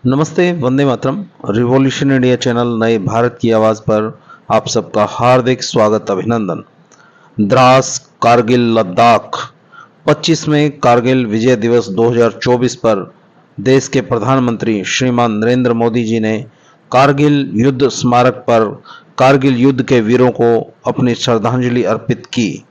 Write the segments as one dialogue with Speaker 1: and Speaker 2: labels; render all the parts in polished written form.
Speaker 1: नमस्ते, Vande Mataram. Revolution India channel नए भारत की आवाज़ पर आप सबका हार्दिक स्वागत, अभिनंदन। द्रास, कारगिल, लद्दाख। 25वें कारगिल विजय दिवस 2024 पर देश के प्रधानमंत्री श्रीमान नरेंद्र मोदी जी ने कारगिल युद्ध स्मारक पर कारगिल युद्ध के वीरों को अपनी श्रद्धांजलि अर्पित की।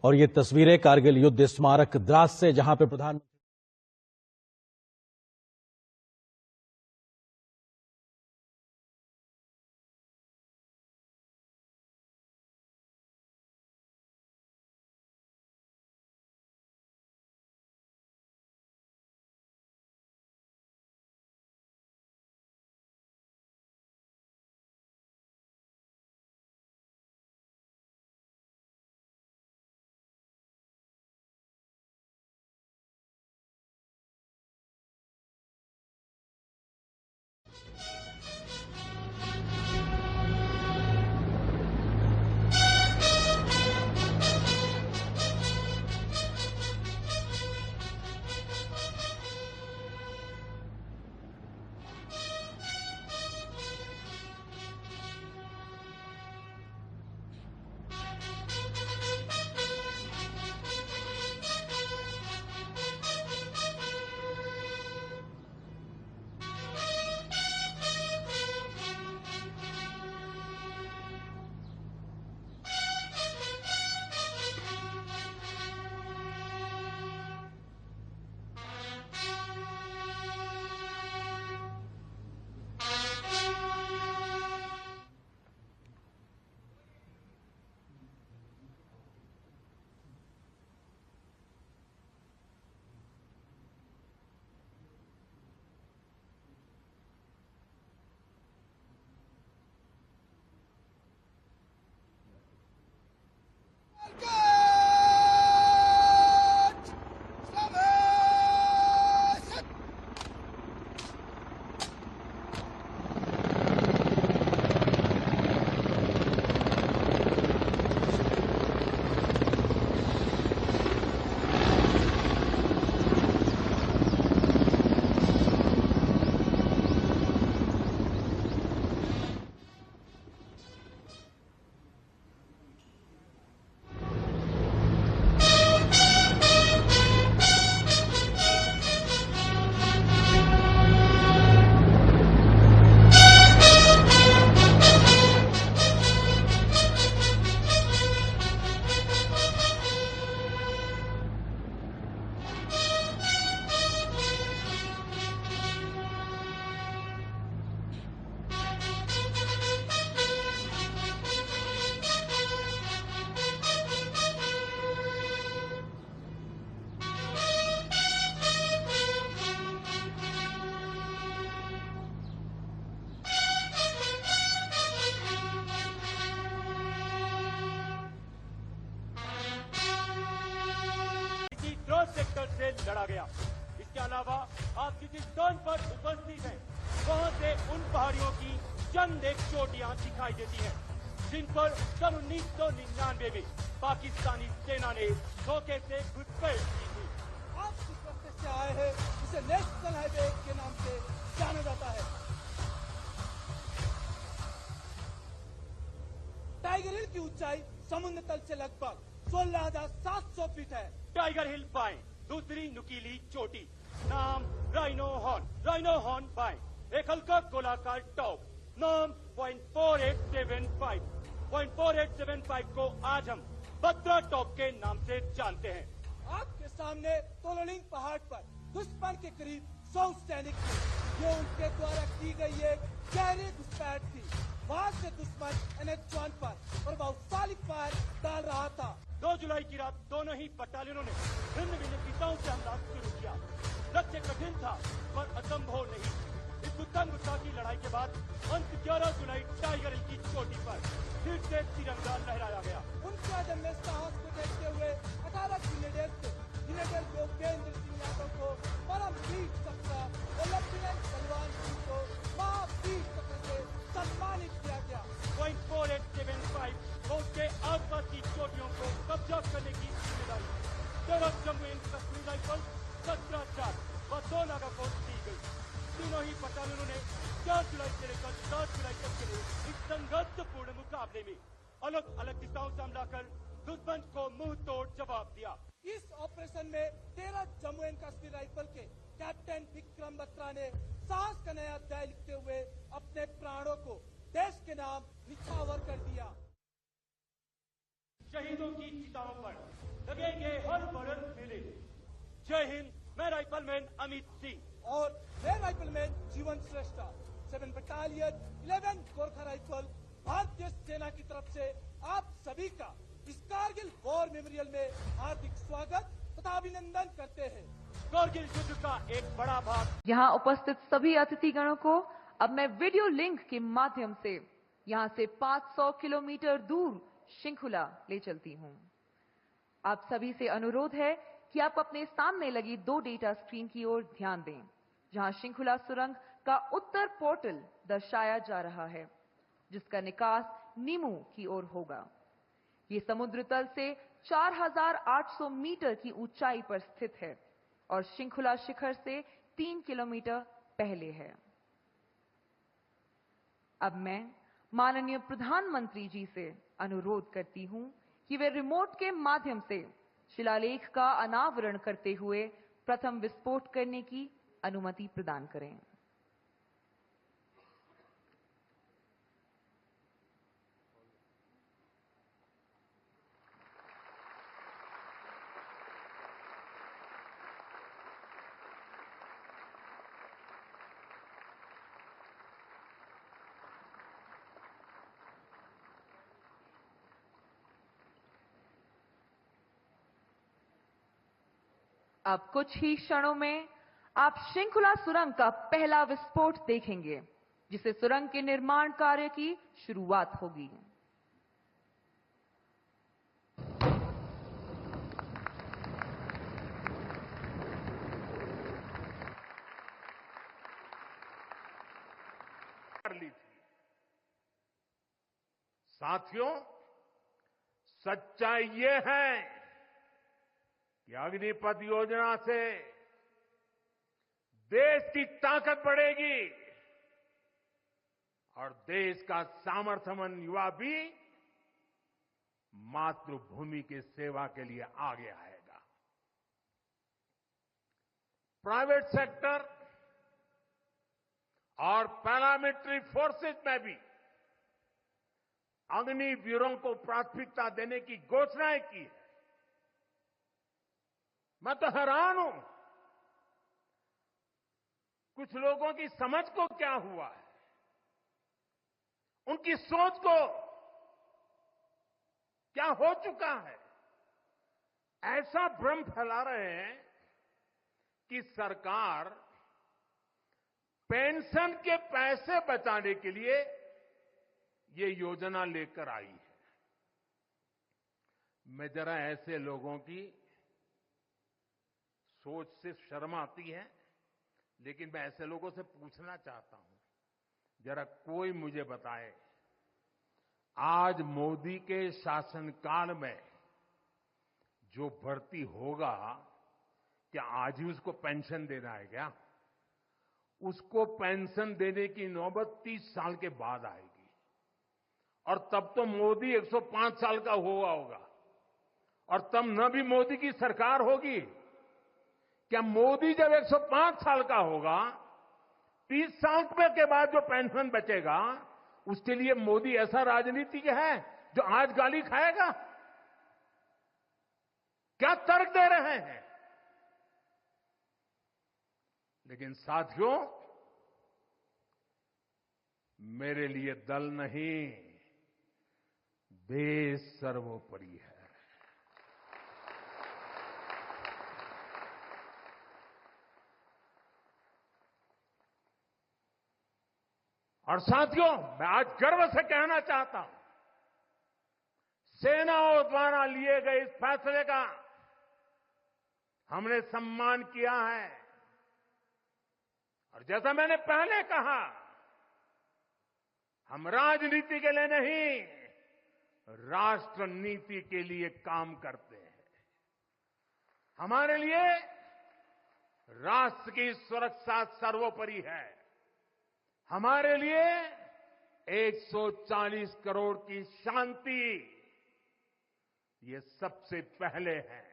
Speaker 2: और ये तस्वीरें कारगिल युद्ध स्मारक द्रास से, जहां पे प्रधानमंत्री
Speaker 3: हेलीकॉप्टर से लड़ा गया। इसके अलावा आप जिस स्थान पर उपस्थित हैं, वहां से उन पहाड़ियों की चंद एक चोटियां दिखाई देती हैं, जिन पर सन 1999 में पाकिस्तानी सेना ने धोखे से घुसपैठ की थी।
Speaker 4: आप जिस रास्ते से आए हैं उसे नेशनल हाईवे के नाम से जाना जाता है। टाइगर हिल की ऊंचाई समुद्र तल से लगभग 16,700 फीट है।
Speaker 3: टाइगर हिल बाएं, दूसरी नुकीली चोटी, नाम राइनो हॉर्न बाएं, एक हल्का गोलाकार टॉप, नाम 0.4875 को आज हम बत्रा टॉप के नाम से जानते हैं।
Speaker 4: आपके सामने तोलोलिंग पहाड़ पर दुश्मन के करीब 100 सैनिक थे। ये उनके द्वारा की गई एक गहरी घुसपैठ थी। वहां से दुश्मन NH-1 पर प्रभावशाली फायर डाल रहा था।
Speaker 3: 2 जुलाई की रात दोनों ही बटालियनों ने भिन्न भिन्न दिशाओं से हमला शुरू किया। लक्ष्य कठिन था पर असंभव नहीं। इस गुस्सा की लड़ाई के बाद अंत 11 जुलाई टाइगर हिल की चोटी पर फिर से तिरंगा लहराया गया।
Speaker 4: उनके अदम में साहस को देखते हुए 18 ग्रेनेडियर योगेंद्र सिंह यादव को परमवीर चक्र और लेफ्टिनेंट बलवान सिंह को महावीर चक्र से सम्मानित किया गया।
Speaker 3: 0.4875 और उसके आसपास की चोटियों को कब्जा करने की जिम्मेदारी 13 जम्मू एंड कश्मीर राइफल 17 चार व 2 नागा को दी गई। तीनों ही बटालियनों ने 4 जुलाई से लेकर 7 जुलाई तक के लिए इस संघर्षपूर्ण मुकाबले में अलग अलग दिशाओं से हमला कर दुश्मन को मुंह तोड़ जवाब दिया।
Speaker 4: इस ऑपरेशन में 13 जम्मू एंड कश्मीर राइफल के कैप्टन विक्रम बत्रा ने साहस का नया अध्याय लिखते हुए अपने प्राणों को देश के नाम निछावर कर दिया।
Speaker 3: शहीदों की चिताओं पर लगेंगे हर बरस मेले। जय हिंद, मैं राइफलमैन अमित सिंह
Speaker 4: और मैं राइफलमैन जीवन श्रेष्ठा 7 बटालियन 11 गोरखा राइफल भारतीय सेना की तरफ से आप सभी का इस कारगिल वॉर मेमोरियल में हार्दिक स्वागत तथा अभिनंदन करते हैं।
Speaker 3: कारगिल युद्ध का एक बड़ा भाग
Speaker 5: यहाँ उपस्थित सभी अतिथिगणों को अब मैं वीडियो लिंक के माध्यम से यहाँ से 500 किलोमीटर दूर शृंखला ले चलती हूँ। आप सभी से अनुरोध है कि आप अपने सामने लगी 2 डेटा स्क्रीन की ओर ध्यान दें, जहां शृंखला सुरंग का उत्तर पोर्टल दर्शाया जा रहा है, जिसका निकास नीमू की ओर होगा। ये समुद्र तल से 4,800 मीटर की ऊंचाई पर स्थित है और शृंखला शिखर से 3 किलोमीटर पहले है। अब मैं माननीय प्रधानमंत्री जी से अनुरोध करती हूं कि वे रिमोट के माध्यम से शिलालेख का अनावरण करते हुए प्रथम विस्फोट करने की अनुमति प्रदान करें। अब कुछ ही क्षणों में आप शृंखला सुरंग का पहला विस्फोट देखेंगे, जिससे सुरंग के निर्माण कार्य की शुरुआत होगी।
Speaker 6: ली थी। साथियों, सच्चाई ये है कि अग्निपथ योजना से देश की ताकत बढ़ेगी और देश का सामर्थ्यवान युवा भी मातृभूमि की सेवा के लिए आगे आएगा। प्राइवेट सेक्टर और पैरामिलिट्री फोर्सेस में भी अग्निवीरों को प्राथमिकता देने की घोषणाएं की है। मैं तो हैरान हूं, कुछ लोगों की समझ को क्या हुआ है, उनकी सोच को क्या हो चुका है। ऐसा भ्रम फैला रहे हैं कि सरकार पेंशन के पैसे बचाने के लिए ये योजना लेकर आई है। मैं जरा ऐसे लोगों की सोच से शर्म आती है, लेकिन मैं ऐसे लोगों से पूछना चाहता हूं, जरा कोई मुझे बताए, आज मोदी के शासनकाल में जो भर्ती होगा, क्या आज ही उसको पेंशन देना है क्या? उसको पेंशन देने की नौबत 30 साल के बाद आएगी, और तब तो मोदी 105 साल का हुआ होगा, और तब न भी मोदी की सरकार होगी। क्या मोदी जब 105 साल का होगा, 30 साल के बाद जो पेंशन बचेगा, उसके लिए मोदी ऐसा राजनीतिक है जो आज गाली खाएगा? क्या तर्क दे रहे हैं? लेकिन साथियों, मेरे लिए दल नहीं, देश सर्वोपरि है। और साथियों, मैं आज गर्व से कहना चाहता हूं, सेनाओं द्वारा लिए गए इस फैसले का हमने सम्मान किया है। और जैसा मैंने पहले कहा, हम राजनीति के लिए नहीं, राष्ट्र नीति के लिए काम करते हैं। हमारे लिए राष्ट्र की सुरक्षा सर्वोपरि है। हमारे लिए 140 करोड़ की शांति, ये सबसे पहले है।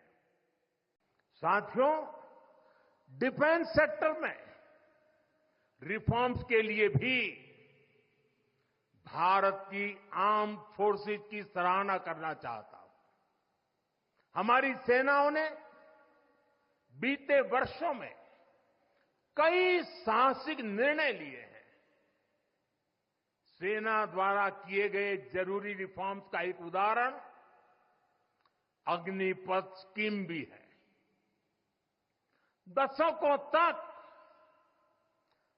Speaker 6: साथियों, डिफेंस सेक्टर में रिफॉर्म्स के लिए भी भारत की आर्म्ड फोर्सेस की सराहना करना चाहता हूं। हमारी सेनाओं ने बीते वर्षों में कई साहसिक निर्णय लिए हैं। सेना द्वारा किए गए जरूरी रिफॉर्म्स का एक उदाहरण अग्निपथ स्कीम भी है। दशकों तक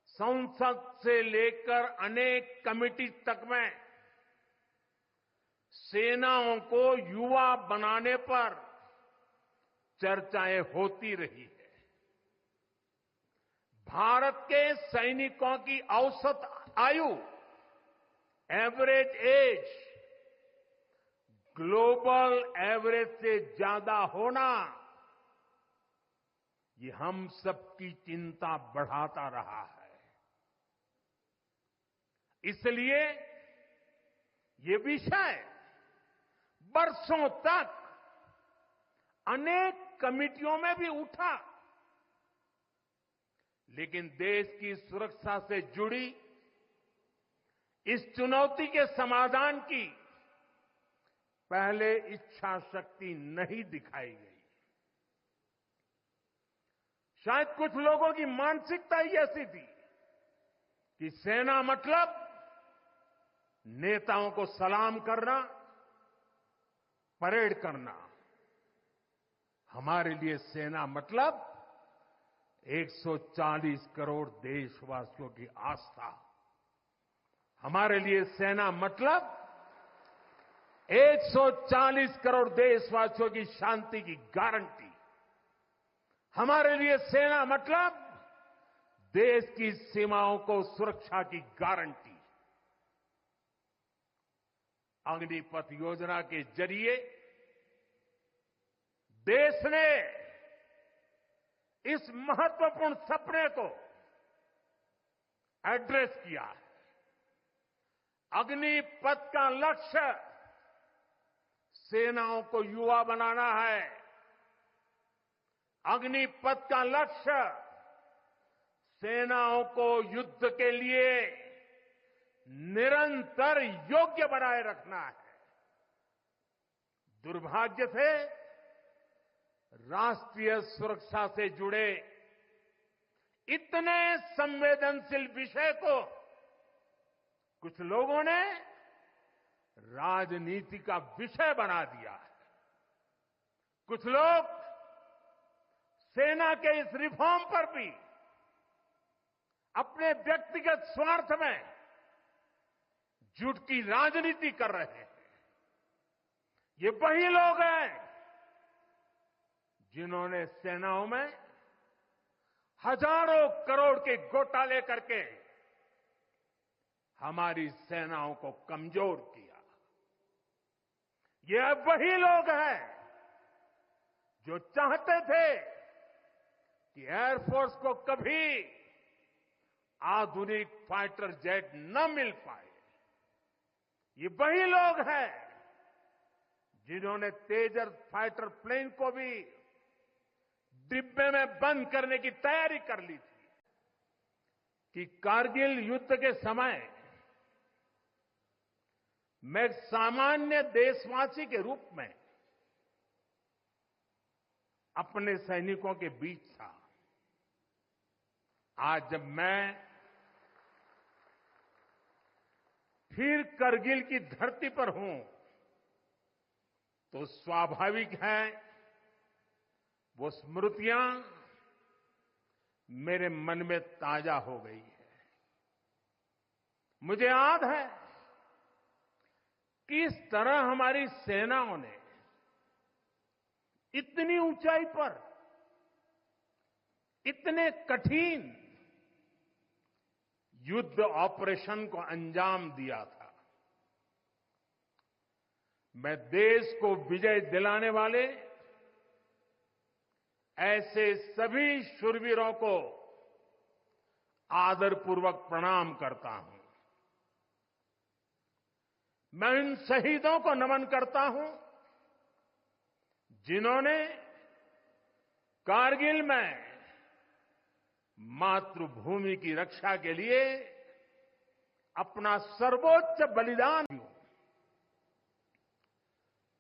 Speaker 6: संसद से लेकर अनेक कमेटी तक में सेनाओं को युवा बनाने पर चर्चाएं होती रही है। भारत के सैनिकों की औसत आयु, एवरेज एज, ग्लोबल एवरेज से ज्यादा होना, ये हम सबकी चिंता बढ़ाता रहा है। इसलिए ये विषय बरसों तक अनेक कमिटियों में भी उठा, लेकिन देश की सुरक्षा से जुड़ी इस चुनौती के समाधान की पहले इच्छा शक्ति नहीं दिखाई गई। शायद कुछ लोगों की मानसिकता ही ऐसी थी कि सेना मतलब नेताओं को सलाम करना, परेड करना। हमारे लिए सेना मतलब 140 करोड़ देशवासियों की आस्था। हमारे लिए सेना मतलब 140 करोड़ देशवासियों की शांति की गारंटी। हमारे लिए सेना मतलब देश की सीमाओं को सुरक्षा की गारंटी। अग्निपथ योजना के जरिए देश ने इस महत्वपूर्ण सपने को एड्रेस किया है। अग्निपथ का लक्ष्य सेनाओं को युवा बनाना है। अग्निपथ का लक्ष्य सेनाओं को युद्ध के लिए निरंतर योग्य बनाए रखना है। दुर्भाग्य से राष्ट्रीय सुरक्षा से जुड़े इतने संवेदनशील विषय को कुछ लोगों ने राजनीति का विषय बना दिया है। कुछ लोग सेना के इस रिफॉर्म पर भी अपने व्यक्तिगत स्वार्थ में झूठ की राजनीति कर रहे हैं। ये वही लोग हैं जिन्होंने सेनाओं में हजारों करोड़ के घोटाले करके हमारी सेनाओं को कमजोर किया। ये अब वही लोग हैं जो चाहते थे कि एयरफोर्स को कभी आधुनिक फाइटर जेट न मिल पाए। ये वही लोग हैं जिन्होंने तेजस फाइटर प्लेन को भी डिब्बे में बंद करने की तैयारी कर ली थी कि कारगिल युद्ध के समय मैं एक सामान्य देशवासी के रूप में अपने सैनिकों के बीच था। आज जब मैं फिर करगिल की धरती पर हूं तो स्वाभाविक है वो स्मृतियां मेरे मन में ताजा हो गई है। मुझे याद है किस तरह हमारी सेनाओं ने इतनी ऊंचाई पर इतने कठिन युद्ध ऑपरेशन को अंजाम दिया था। मैं देश को विजय दिलाने वाले ऐसे सभी शूरवीरों को आदरपूर्वक प्रणाम करता हूं। मैं उन शहीदों को नमन करता हूं जिन्होंने कारगिल में मातृभूमि की रक्षा के लिए अपना सर्वोच्च बलिदान दिया।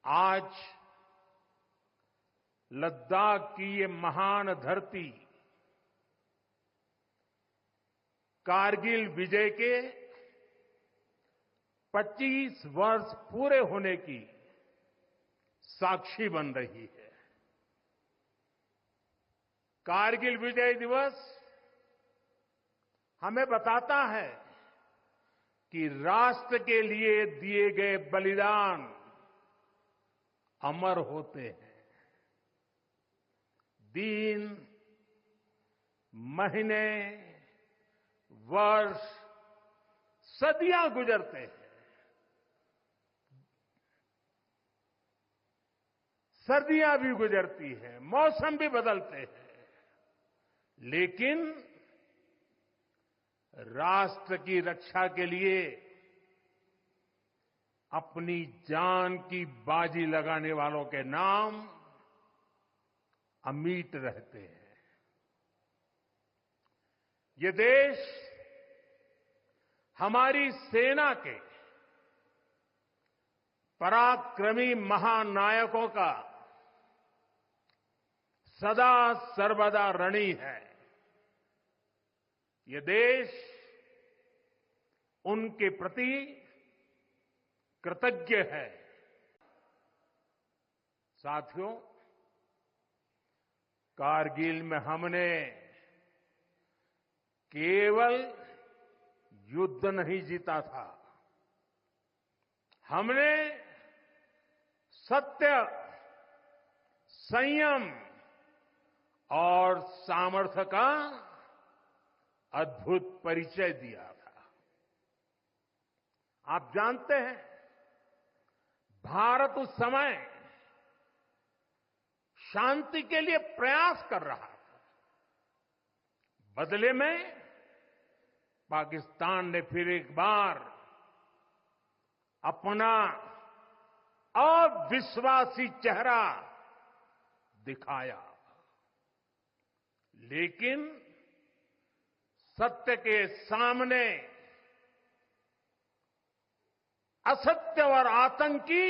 Speaker 6: आज लद्दाख की ये महान धरती कारगिल विजय के 25 वर्ष पूरे होने की साक्षी बन रही है। कारगिल विजय दिवस हमें बताता है कि राष्ट्र के लिए दिए गए बलिदान अमर होते हैं। दिन, महीने, वर्ष, सदियां गुजरते हैं, सर्दियां भी गुजरती हैं, मौसम भी बदलते हैं, लेकिन राष्ट्र की रक्षा के लिए अपनी जान की बाजी लगाने वालों के नाम अमिट रहते हैं। ये देश हमारी सेना के पराक्रमी महानायकों का सदा सर्वदा ऋणी है। ये देश उनके प्रति कृतज्ञ है। साथियों, कारगिल में हमने केवल युद्ध नहीं जीता था, हमने सत्य, संयम और सामर्थ्य का अद्भुत परिचय दिया था। आप जानते हैं, भारत उस समय शांति के लिए प्रयास कर रहा था। बदले में पाकिस्तान ने फिर एक बार अपना अविश्वासी चेहरा दिखाया, लेकिन सत्य के सामने असत्य और आतंक की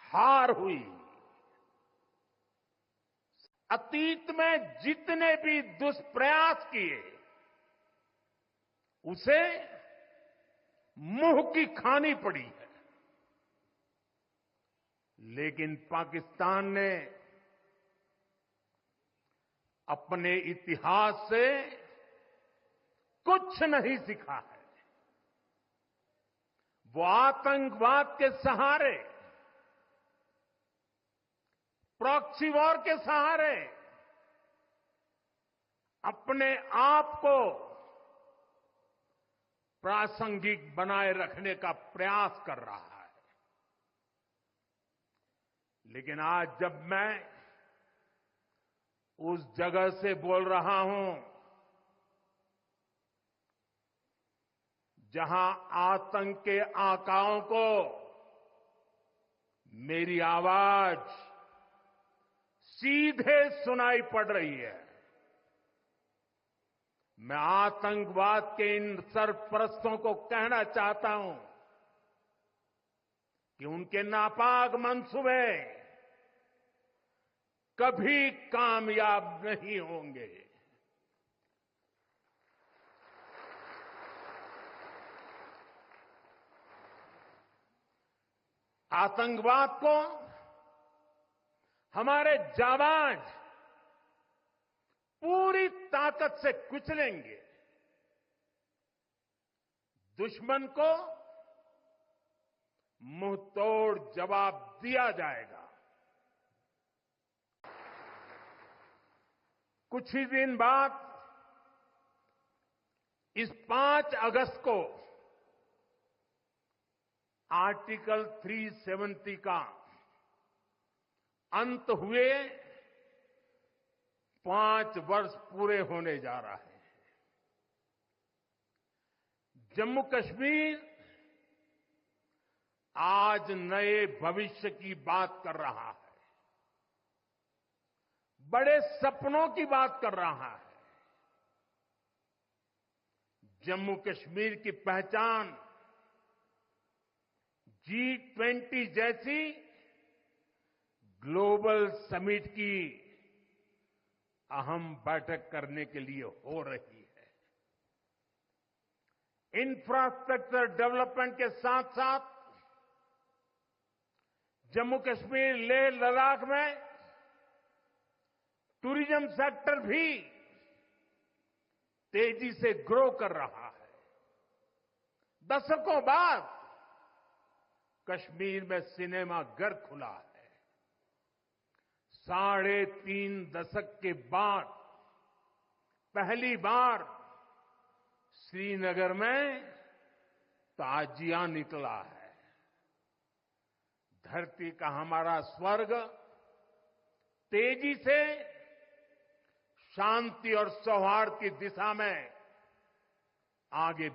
Speaker 6: हार हुई। अतीत में जितने भी दुष्प्रयास किए उसे मुंह की खानी पड़ी है, लेकिन पाकिस्तान ने अपने इतिहास से कुछ नहीं सीखा है। वो आतंकवाद के सहारे, प्रॉक्सी वॉर के सहारे अपने आप को प्रासंगिक बनाए रखने का प्रयास कर रहा है। लेकिन आज जब मैं उस जगह से बोल रहा हूं जहां आतंक के आकाओं को मेरी आवाज सीधे सुनाई पड़ रही है, मैं आतंकवाद के इन सरपरस्तों को कहना चाहता हूं कि उनके नापाक मंसूबे कभी कामयाब नहीं होंगे। आतंकवाद को हमारे जाबाज पूरी ताकत से कुचलेंगे। दुश्मन को मुंहतोड़ जवाब दिया जाएगा। कुछ ही दिन बाद इस 5 अगस्त को आर्टिकल 370 का अंत हुए 5 वर्ष पूरे होने जा रहा है। जम्मू कश्मीर आज नए भविष्य की बात कर रहा है, बड़े सपनों की बात कर रहा है। जम्मू कश्मीर की पहचान G20 जैसी ग्लोबल समिट की अहम बैठक करने के लिए हो रही है। इंफ्रास्ट्रक्चर डेवलपमेंट के साथ साथ जम्मू कश्मीर लेह लद्दाख में टूरिज्म सेक्टर भी तेजी से ग्रो कर रहा है। दशकों बाद कश्मीर में सिनेमा घर खुला है। 3.5 दशक के बाद पहली बार श्रीनगर में ताजिया निकला है। धरती का हमारा स्वर्ग तेजी से शांति और सौहार्द की दिशा में आगे